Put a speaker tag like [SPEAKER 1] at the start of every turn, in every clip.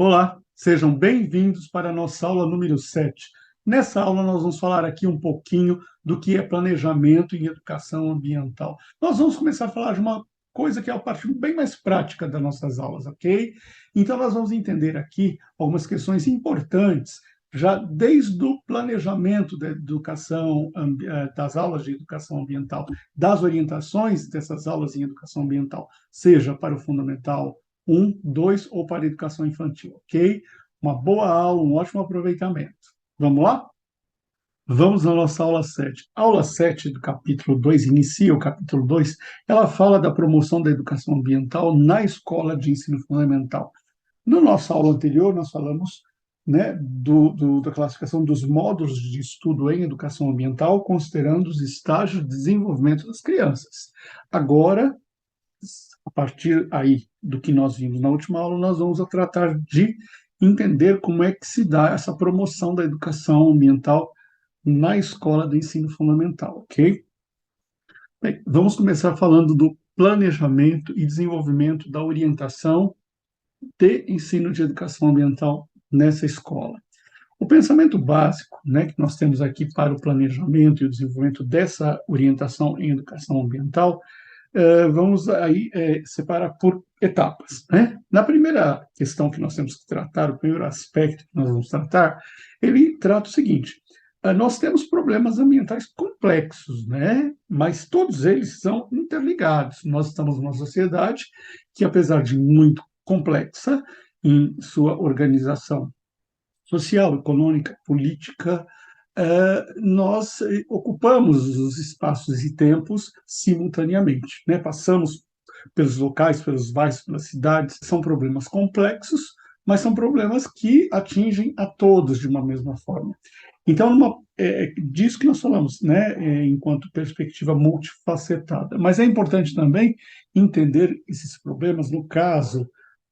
[SPEAKER 1] Olá, sejam bem-vindos para a nossa aula número 7. Nessa aula, nós vamos falar aqui um pouquinho do que é planejamento em educação ambiental. Nós vamos começar a falar de uma coisa que é a parte bem mais prática das nossas aulas, ok? Então, nós vamos entender aqui algumas questões importantes, já desde o planejamento da educação, das aulas de educação ambiental, das orientações dessas aulas em educação ambiental, seja para o fundamental 1, 2 ou para a educação infantil, ok? Uma boa aula, um ótimo aproveitamento. Vamos lá? Vamos à nossa aula 7. A aula 7 do capítulo 2, inicia o capítulo 2, ela fala da promoção da educação ambiental na escola de ensino fundamental. Na nossa aula anterior, nós falamos, né, da classificação dos módulos de estudo em educação ambiental, considerando os estágios de desenvolvimento das crianças. Agora, a partir aí do que nós vimos na última aula, nós vamos tratar de entender como é que se dá essa promoção da educação ambiental na escola do ensino fundamental, ok? Bem, vamos começar falando do planejamento e desenvolvimento da orientação de ensino de educação ambiental nessa escola. O pensamento básico, né, que nós temos aqui para o planejamento e o desenvolvimento dessa orientação em educação ambiental, vamos aí separar por etapas, né? Na primeira questão que nós temos que tratar, o primeiro aspecto que nós vamos tratar, ele trata o seguinte: nós temos problemas ambientais complexos, né? Mas todos eles são interligados. Nós estamos numa sociedade que, apesar de muito complexa em sua organização social, econômica, política, nós ocupamos os espaços e tempos simultaneamente, né? Passamos pelos locais, pelos bairros, pelas cidades. São problemas complexos, mas são problemas que atingem a todos de uma mesma forma. Então, disso que nós falamos, né, enquanto perspectiva multifacetada. Mas é importante também entender esses problemas, no caso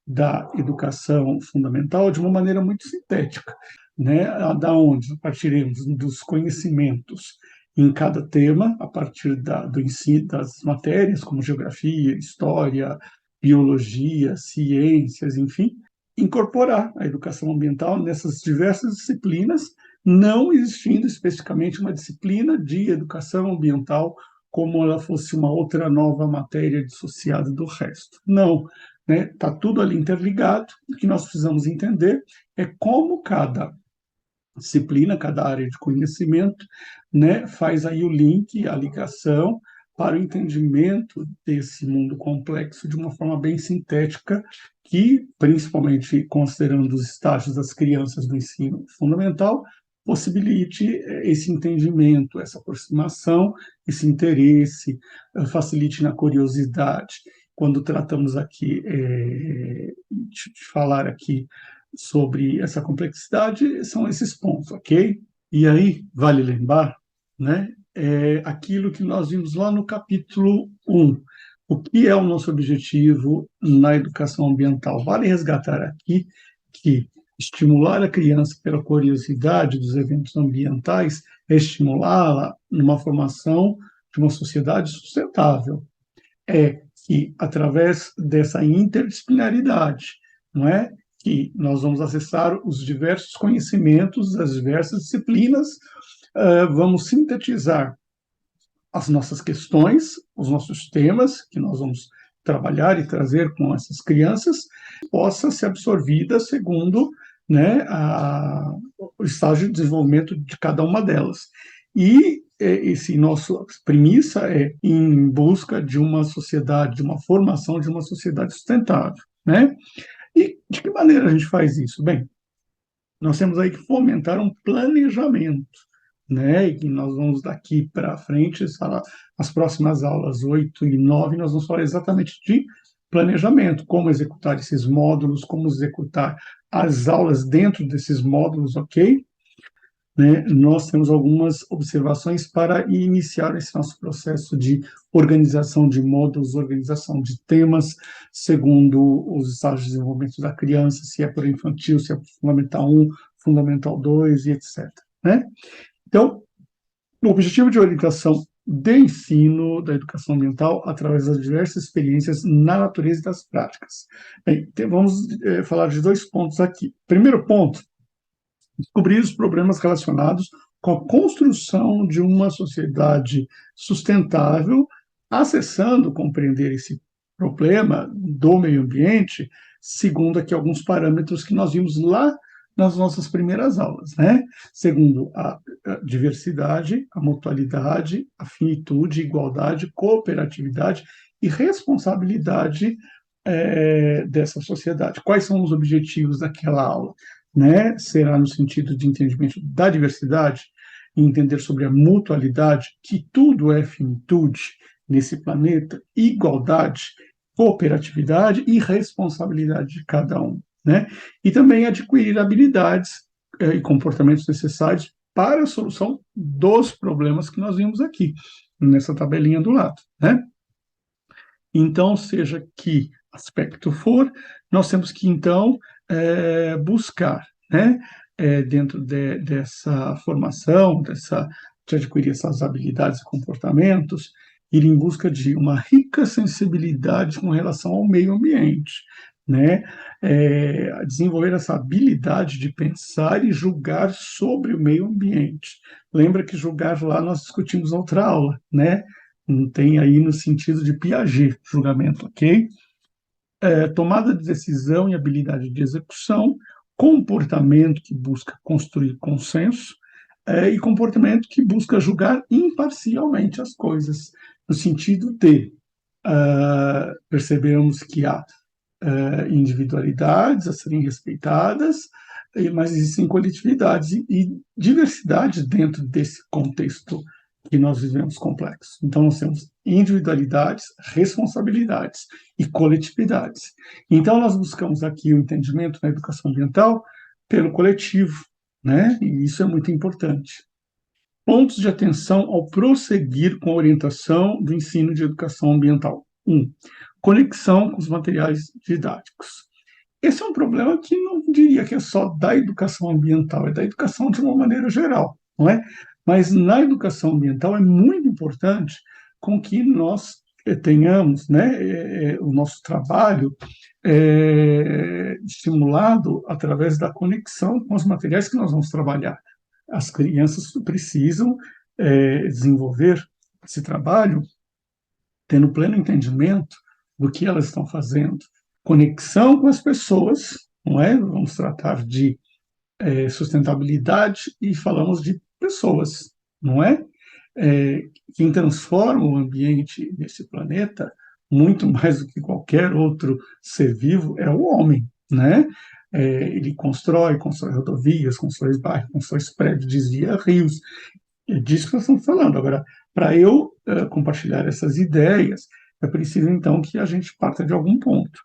[SPEAKER 1] da educação fundamental, de uma maneira muito sintética, né? Da onde partiremos dos conhecimentos em cada tema, a partir do ensino das matérias, como geografia, história, biologia, ciências, enfim, incorporar a educação ambiental nessas diversas disciplinas, não existindo especificamente uma disciplina de educação ambiental como ela fosse uma outra nova matéria dissociada do resto. Não, né? Está tudo ali interligado. O que nós precisamos entender é como cada disciplina, cada área de conhecimento, né, faz aí o link, a ligação para o entendimento desse mundo complexo de uma forma bem sintética, que, principalmente considerando os estágios das crianças do ensino fundamental, possibilite esse entendimento, essa aproximação, esse interesse, facilite na curiosidade. Quando tratamos aqui de falar aqui sobre essa complexidade, são esses pontos, ok? E aí, vale lembrar, né, aquilo que nós vimos lá no capítulo 1, o que é o nosso objetivo na educação ambiental. Vale resgatar aqui que estimular a criança pela curiosidade dos eventos ambientais é estimulá-la numa formação de uma sociedade sustentável. É que, através dessa interdisciplinaridade, não é, que nós vamos acessar os diversos conhecimentos das diversas disciplinas, vamos sintetizar as nossas questões, os nossos temas, que nós vamos trabalhar e trazer com essas crianças, possa ser absorvida segundo, né, o estágio de desenvolvimento de cada uma delas. E esse nosso premissa é em busca de uma sociedade, de uma formação de uma sociedade sustentável, né? E de que maneira a gente faz isso? Bem, nós temos aí que fomentar um planejamento, né? E nós vamos daqui para frente, as próximas aulas 8 e 9, nós vamos falar exatamente de planejamento, como executar esses módulos, como executar as aulas dentro desses módulos, ok? Né, nós temos algumas observações para iniciar esse nosso processo de organização de módulos, organização de temas, segundo os estágios de desenvolvimento da criança, se é por infantil, se é por fundamental 1, fundamental 2 e etc. Né? Então, o objetivo de orientação de ensino da educação ambiental através das diversas experiências na natureza e das práticas. Bem, então vamos falar de 2 pontos aqui. Primeiro ponto, descobrir os problemas relacionados com a construção de uma sociedade sustentável, acessando compreender esse problema do meio ambiente, segundo aqui alguns parâmetros que nós vimos lá nas nossas primeiras aulas, né? Segundo a diversidade, a mutualidade, a finitude, igualdade, cooperatividade e responsabilidade dessa sociedade. Quais são os objetivos daquela aula? Né? Será no sentido de entendimento da diversidade, entender sobre a mutualidade, que tudo é finitude nesse planeta, igualdade, cooperatividade e responsabilidade de cada um, né? E também adquirir habilidades e comportamentos necessários para a solução dos problemas que nós vimos aqui, nessa tabelinha do lado, né? Então, seja que aspecto for, nós temos que, então, buscar, né, dentro dessa formação, de adquirir essas habilidades e comportamentos, ir em busca de uma rica sensibilidade com relação ao meio ambiente, né, desenvolver essa habilidade de pensar e julgar sobre o meio ambiente. Lembra que julgar lá nós discutimos outra aula, né? Não tem aí no sentido de Piaget, julgamento, ok? Tomada de decisão e habilidade de execução, comportamento que busca construir consenso, e comportamento que busca julgar imparcialmente as coisas, no sentido de percebermos que há individualidades a serem respeitadas, mas existem coletividades e diversidade dentro desse contexto que nós vivemos complexo. Então, nós temos individualidades, responsabilidades e coletividades. Então, nós buscamos aqui o entendimento na educação ambiental pelo coletivo, né? E isso é muito importante. Pontos de atenção ao prosseguir com a orientação do ensino de educação ambiental. 1. Conexão com os materiais didáticos. Esse é um problema que não diria que é só da educação ambiental, é da educação de uma maneira geral, não é? Mas na educação ambiental é muito importante com que nós tenhamos, né, o nosso trabalho estimulado através da conexão com os materiais que nós vamos trabalhar. As crianças precisam desenvolver esse trabalho tendo pleno entendimento do que elas estão fazendo, conexão com as pessoas, não é? Vamos tratar de sustentabilidade e falamos de pessoas, não é? Quem transforma o ambiente desse planeta, muito mais do que qualquer outro ser vivo, é o homem, né? Ele constrói rodovias, constrói bairros, constrói prédios, desvia rios, é disso que nós estamos falando. Agora, para eu compartilhar essas ideias, é preciso, então, que a gente parta de algum ponto.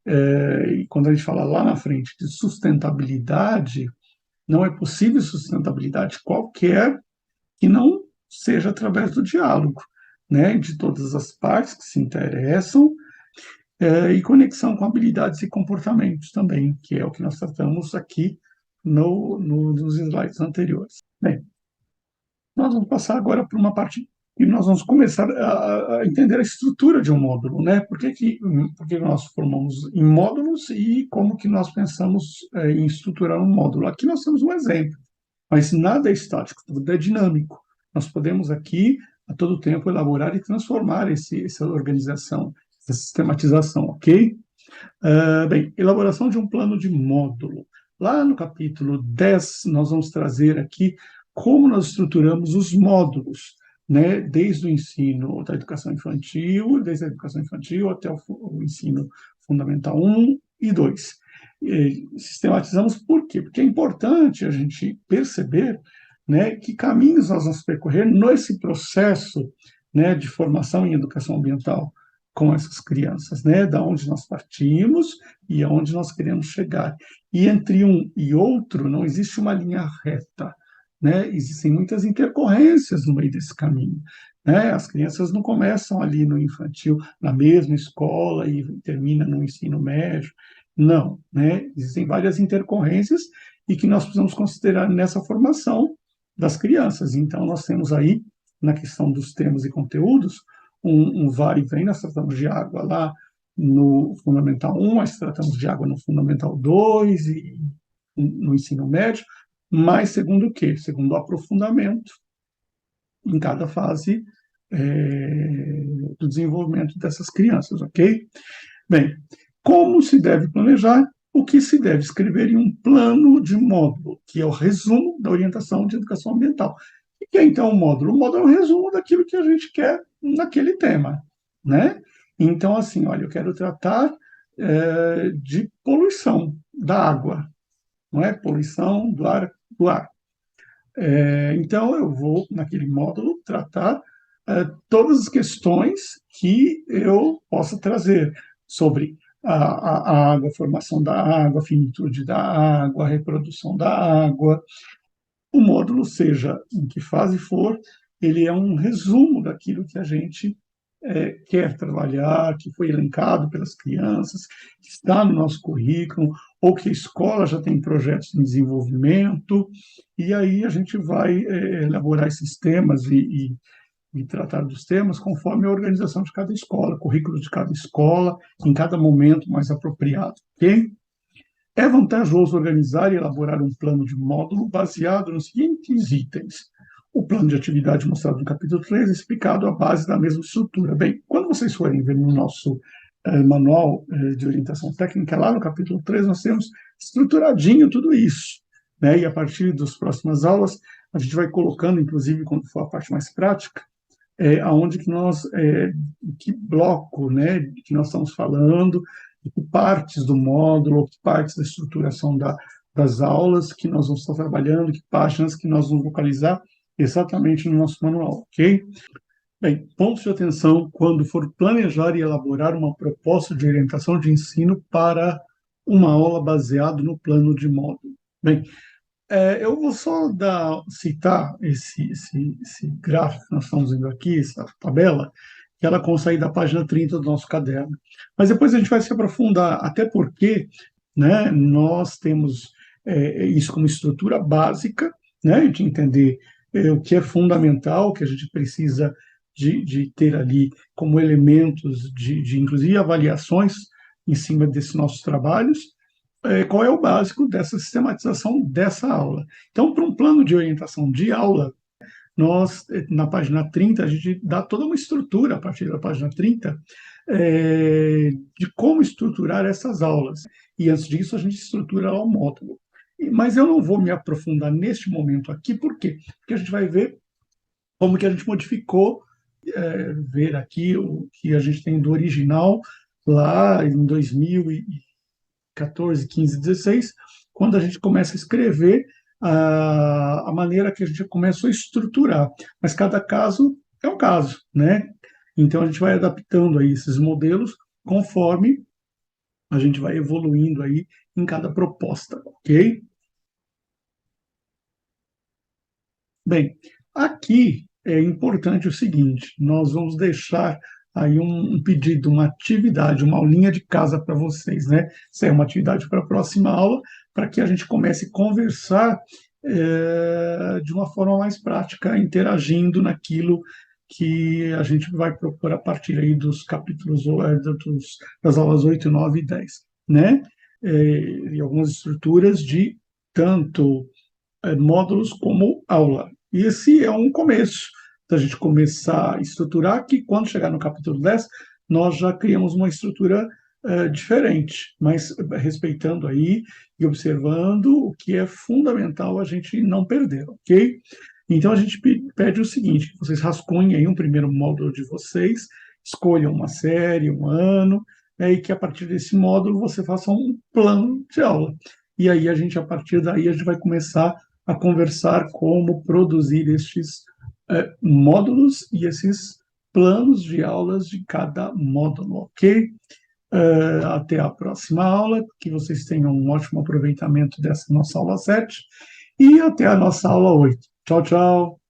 [SPEAKER 1] E quando a gente fala lá na frente de sustentabilidade, não é possível sustentabilidade qualquer que não seja através do diálogo, né, de todas as partes que se interessam, e conexão com habilidades e comportamentos também, que é o que nós tratamos aqui nos slides anteriores. Bem, nós vamos passar agora por uma parte e nós vamos começar a entender a estrutura de um módulo, né? Por que nós formamos em módulos e como que nós pensamos em estruturar um módulo? Aqui nós temos um exemplo, mas nada é estático, tudo é dinâmico. Nós podemos aqui, a todo tempo, elaborar e transformar essa organização, essa sistematização, ok? Bem, elaboração de um plano de módulo. Lá no capítulo 10, nós vamos trazer aqui como nós estruturamos os módulos, né, desde o ensino da educação infantil, desde a educação infantil até o ensino fundamental 1 e 2. Sistematizamos por quê? Porque é importante a gente perceber, né, que caminhos nós vamos percorrer nesse processo, né, de formação em educação ambiental com essas crianças, né, da onde nós partimos e aonde nós queremos chegar. E entre um e outro não existe uma linha reta, né? Existem muitas intercorrências no meio desse caminho, né? As crianças não começam ali no infantil, na mesma escola e terminam no ensino médio. Não, né? Existem várias intercorrências e que nós precisamos considerar nessa formação das crianças. Então, nós temos aí na questão dos temas e conteúdos, um vai e vem. Nós tratamos de água lá no Fundamental 1, nós tratamos de água no Fundamental 2 e no ensino médio, mas segundo o quê? Segundo o aprofundamento em cada fase do desenvolvimento dessas crianças, ok? Bem, como se deve planejar? O que se deve escrever em um plano de módulo, que é o resumo da orientação de educação ambiental. O que é então o módulo? O módulo é um resumo daquilo que a gente quer naquele tema, né? Então, assim, olha, eu quero tratar de poluição da água, não é? Poluição do ar, do ar. Então, eu vou, naquele módulo, tratar todas as questões que eu possa trazer sobre a água, a formação da água, a finitude da água, a reprodução da água. O módulo, seja em que fase for, ele é um resumo daquilo que a gente quer trabalhar, que foi elencado pelas crianças, que está no nosso currículo, ou que a escola já tem projetos em desenvolvimento, e aí a gente vai elaborar esses temas e tratar dos temas conforme a organização de cada escola, currículo de cada escola, em cada momento mais apropriado, ok? É vantajoso organizar e elaborar um plano de módulo baseado nos seguintes itens. O plano de atividade mostrado no capítulo 3 é explicado à base da mesma estrutura. Bem, quando vocês forem ver no nosso manual de orientação técnica, lá no capítulo 3 nós temos estruturadinho tudo isso, né? E a partir das próximas aulas, a gente vai colocando, inclusive quando for a parte mais prática, aonde que nós, que bloco, né, que nós estamos falando, de que partes do módulo, que partes da estruturação das aulas que nós vamos estar trabalhando, que páginas que nós vamos localizar exatamente no nosso manual, ok? Bem, pontos de atenção quando for planejar e elaborar uma proposta de orientação de ensino para uma aula baseada no plano de módulo. Bem, eu vou só citar esse gráfico que nós estamos vendo aqui, essa tabela, que ela consegue da página 30 do nosso caderno. Mas depois a gente vai se aprofundar, até porque, né, nós temos isso como estrutura básica, né, de entender o que é fundamental, o que a gente precisa de ter ali como elementos de inclusive, avaliações em cima desses nossos trabalhos, qual é o básico dessa sistematização dessa aula. Então, para um plano de orientação de aula, nós, na página 30, a gente dá toda uma estrutura, a partir da página 30, de como estruturar essas aulas. E antes disso, a gente estrutura lá o módulo. Mas eu não vou me aprofundar neste momento aqui, por quê? Porque a gente vai ver como que a gente modificou, ver aqui o que a gente tem do original lá em 2014, 15, 16, quando a gente começa a escrever a maneira que a gente começou a estruturar. Mas cada caso é um caso, né? Então a gente vai adaptando aí esses modelos conforme a gente vai evoluindo aí em cada proposta, ok? Bem, aqui é importante o seguinte: nós vamos deixar aí um pedido, uma atividade, uma aulinha de casa para vocês, né? Isso é uma atividade para a próxima aula, para que a gente comece a conversar de uma forma mais prática, interagindo naquilo que a gente vai propor a partir aí dos capítulos, das aulas 8, 9 e 10, né? E algumas estruturas de tanto módulos como aula. E esse é um começo da gente começar a estruturar, que quando chegar no capítulo 10, nós já criamos uma estrutura diferente, mas respeitando aí e observando o que é fundamental a gente não perder, ok? Então a gente pede o seguinte: que vocês rascunhem aí um primeiro módulo de vocês, escolham uma série, um ano, e que a partir desse módulo você faça um plano de aula. E aí a partir daí, a gente vai começar a conversar como produzir estes módulos e esses planos de aulas de cada módulo, ok? Até a próxima aula, que vocês tenham um ótimo aproveitamento dessa nossa aula 7 e até a nossa aula 8. Tchau, tchau!